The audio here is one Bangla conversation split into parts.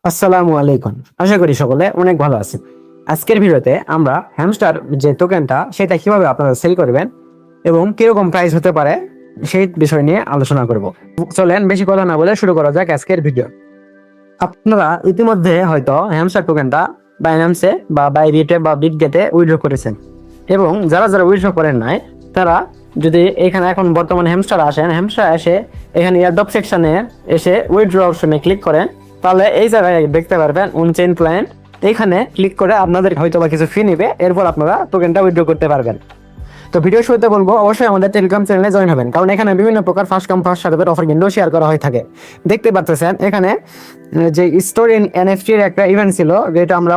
আসসালামু আলাইকুম। আশা করি সকলে অনেক ভালো আছেন। আজকের ভিডিওতে আমরা হ্যামস্টার যে টোকেনটা সেটা কিভাবে আপনারা সেল করবেন এবং কিরকম প্রাইস হতে পারে সেই বিষয় নিয়ে আলোচনা করব। চলেন বেশি কথা না বলে শুরু করা যাক আজকের ভিডিও। আপনারা ইতিমধ্যে হয়তো হ্যামস্টার টোকেনটা বাইন্যান্সে বা বাইবিটে বা বিটগেটে উইথড্র করেছেন, এবং যারা যারা উইথড্র করেন নাই তারা যদি এখানে এখন বর্তমানে হ্যামস্টার এসে এখানে এয়ারড্রপ সেকশনে এসে উইথড্র অপশনে ক্লিক করেন, তাহলে এই জায়গায় দেখতে পারবেন অনচেইন ক্লায়েন্ট। এখানে ক্লিক করে আপনাদের হয়তো বা কিছু ফি নিবে, এরপর আপনারা টোকেনটা উইথড্র করতে পারবেন। তো ভিডিও শুরুতে বলবো অবশ্যই আমাদের টেলিগ্রাম চ্যানেলে জয়েন হবেন, কারণ এখানে বিভিন্ন প্রকার ফার্স্ট কাম ফার্স্ট সার্ভের অফার কিন্তু শেয়ার করা হয়ে থাকে। দেখতে পাচ্ছেন এখানে যে স্টোর ইন এনএফটি এর একটা ইভেন্ট ছিল, যেটা আমরা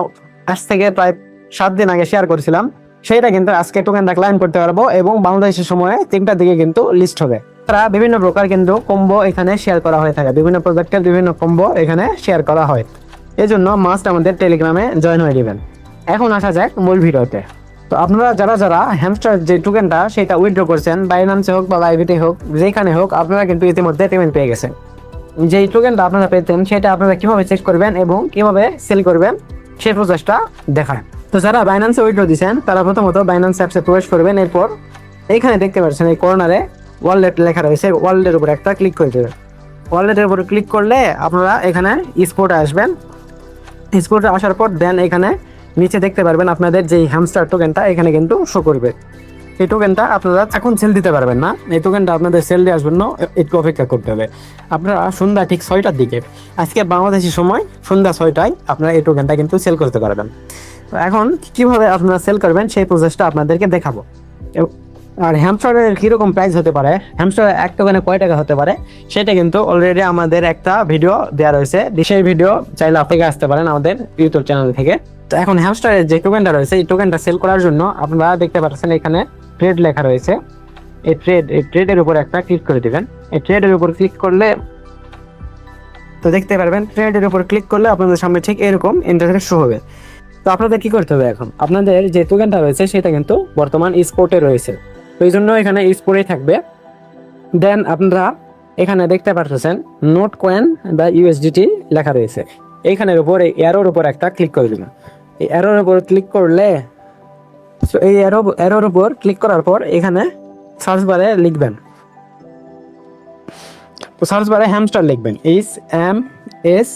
আজ থেকে প্রায় 7 দিন আগে শেয়ার করেছিলাম। সেটা কিন্তু আজকে টোকেনটা ক্লাইম করতে পারবো এবং বাংলাদেশের সময়ে 3টার দিকে কিন্তু লিস্ট হবে। তারা বিভিন্ন প্রকার কিন্তু কম্বো এখানে শেয়ার করা হয়ে থাকে, বিভিন্ন প্রোডাক্টের বিভিন্ন কম্বো এখানে শেয়ার করা হয়। এজন্য মাস্ট আমাদের টেলিগ্রামে জয়েন হয়ে দিবেন। এখন আসা যাক মূল ভিডিওতে। তো আপনারা যারা যারা হ্যামস্টার যে টোকেনটা সেটা উইথড্র করছেন, বাইন্যান্সে হোক বা বাইবিটে হোক, যেখানে হোক, আপনারা কিন্তু ইতিমধ্যে পেমেন্ট পেয়ে গেছেন। যেই টোকেনটা আপনারা পেতেন সেটা আপনারা কিভাবে চেক করবেন এবং কিভাবে সেল করবেন সেই প্রসেসটা দেখায়। তো যারা বাইন্যান্সে উইথড্র দিচ্ছেন তারা প্রথমত বাইন্যান্স অ্যাপসে প্রবেশ করবেন। এরপর এখানে দেখতে পাচ্ছেন এই কর্নারে ওয়ালেট লেখা রয়েছে, ওয়ালেটের উপর একটা ক্লিক করে দেবেন। ওয়ালেটের উপর ক্লিক করলে আপনারা এখানে স্পোর্টে আসবেন। স্পোর্টে আসার পর দেন এখানে নিচে দেখতে পারবেন আপনাদের যে হ্যামস্টার টোকেনটা এখানে কিন্তু শো করবে। এই টোকেনটা আপনারা এখন সেল দিতে পারবেন না, এই টোকেনটা আপনাদের সেল দেওয়ার জন্য একটু অপেক্ষা করতে হবে। আপনারা সন্ধ্যা ঠিক 6টার দিকে, আজকে বাংলাদেশি সময় সন্ধ্যা 6টায় আপনারা এই টোকেনটা কিন্তু সেল করতে পারবেন। তো এখন কিভাবে আপনারা সেল করবেন সেই প্রসেসটা আপনাদেরকে দেখাবো। আর হ্যামস্টারের কিরকম প্রাইস হতে পারে, হ্যামস্টারের এক টোকেনে কয় টাকা হতে পারে, সেটা কিন্তু অলরেডি আমাদের একটা ভিডিও দেওয়া রয়েছে। সেই ভিডিও চাইলে আপনি আসতে পারেন আমাদের ইউটিউব চ্যানেল থেকে। তো এখন হ্যামস্টারের যে টোকেনটা রয়েছে এই টোকেনটা সেল করার জন্য আপনারা দেখতে পাচ্ছেন এখানে ট্রেড লেখা রয়েছে। এই ট্রেডের উপর একটা ক্লিক করে দিবেন। এই ট্রেডের উপর ক্লিক করলে তো দেখতে পারবেন ট্রেডের উপর ক্লিক করলে আপনাদের সামনে ঠিক এরকম ইন্টারফেস শো হবে। তো আপনাদের কি করতে হবে, এখন আপনাদের যে টোকেনটা রয়েছে সেটা কিন্তু বর্তমান স্পোর্টে রয়েছে, তো এই জন্য এখানে স্পোর্টে থাকবে। দেন আপনারা এখানে দেখতে পাচ্ছেন নোট কয়েন বা ইউএসডিটি লেখা রয়েছে। এইখানের উপর এই অ্যারোর উপর একটা ক্লিক করে দিবেন। এই অ্যারোর উপর ক্লিক করলে এই অ্যারোর উপর ক্লিক করার পর এখানে সার্চ বারে লিখবেন, তো সার্চ বারে হ্যামস্টার লিখবেন, HMS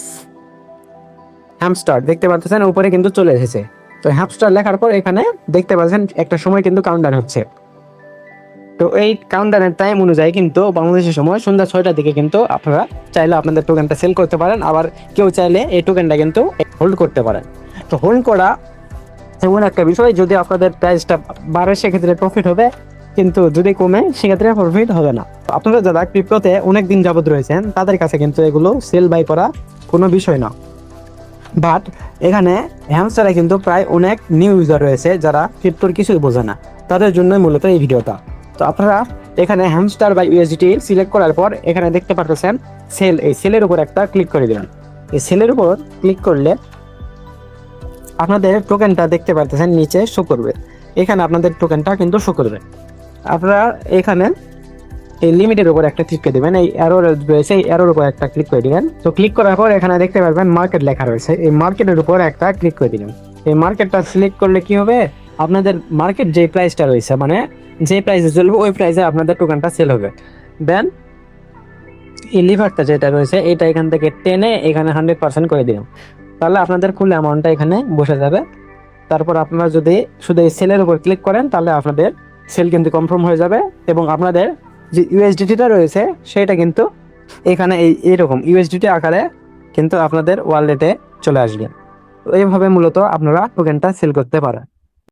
হ্যামস্টার। দেখতে পাচ্ছেন উপরে কিন্তু চলে এসেছে। তো হ্যামস্টার লেখার পর এখানে দেখতে পাচ্ছেন একটা সময় কিন্তু কাউন্টডাউন হচ্ছে। তো এই কাউন্টডাউনের টাইম অনুযায়ী কিন্তু বাংলাদেশের সময় সন্ধ্যা 6টার দিকে কিন্তু আপনারা চাইলে আপনাদের টোকেনটা সেল করতে পারেন, আবার কেউ চাইলে এই টোকেনটা কিন্তু হোল্ড করতে পারেন। তো হোল্ড করা এমন একটা বিষয়, যদি আপনাদের প্রাইসটা বাড়ে সেক্ষেত্রে প্রফিট হবে, কিন্তু যদি কমে সেক্ষেত্রে প্রফিট হবে না। আপনারা যারা ক্রিপ্টোতে অনেক দিন যাবত রয়েছেন তাদের কাছে কিন্তু এগুলো সেল বাই করা কোনো বিষয় না। বাট এখানে হ্যামস্টারে কিন্তু প্রায় অনেক নিউ ইউজার রয়েছে যারা ক্রিপ্টোর কিছুই বোঝে না, তাদের জন্যই মূলত এই ভিডিওটা। তো আপনারা এখানে হ্যামস্টার বা ইউএসডিটি সিলেক্ট করার পর এখানে দেখতে পাচ্ছেন সেল, এই সেলের উপর একটা ক্লিক করে দিবেন। এই সেলের উপর ক্লিক করলে আপনাদের টোকেনটা দেখতে পাচ্ছেন নিচে শো করবে, এখানে আপনাদের টোকেনটা কিন্তু শো করবে। আপনারা এখানে এই লিমিটের উপর একটা ক্লিক করে দিবেন, এই অ্যারো রয়েছে এই অ্যারোর উপর একটা ক্লিক করে দিবেন। তো ক্লিক করার পর এখানে দেখতে পারবেন মার্কেট লেখা রয়েছে, এই মার্কেটের উপর একটা ক্লিক করে দিবেন। এই মার্কেটটা সিলেক্ট করলে কি হবে, আপনাদের মার্কেট যে প্রাইসটা রয়েছে, মানে যে প্রাইসে চলবে ওই প্রাইসে আপনাদের টোকেনটা সেল হবে। দেন এই লিভারটা যেটা রয়েছে এটা এখান থেকে টেনে এখানে 100% করে দিলাম, তাহলে আপনাদের ফুল অ্যামাউন্টটা এখানে বসে যাবে। তারপর আপনারা যদি শুধু এই সেলের উপর ক্লিক করেন তাহলে আপনাদের সেল কিন্তু কনফার্ম হয়ে যাবে, এবং আপনাদের যে ইউএসডিটিটা রয়েছে সেটা কিন্তু এখানে এইরকম ইউএসডিটি আকারে কিন্তু আপনাদের ওয়ালেটে চলে আসবে। তো এইভাবে মূলত আপনারা টোকেনটা সেল করতে পারেন।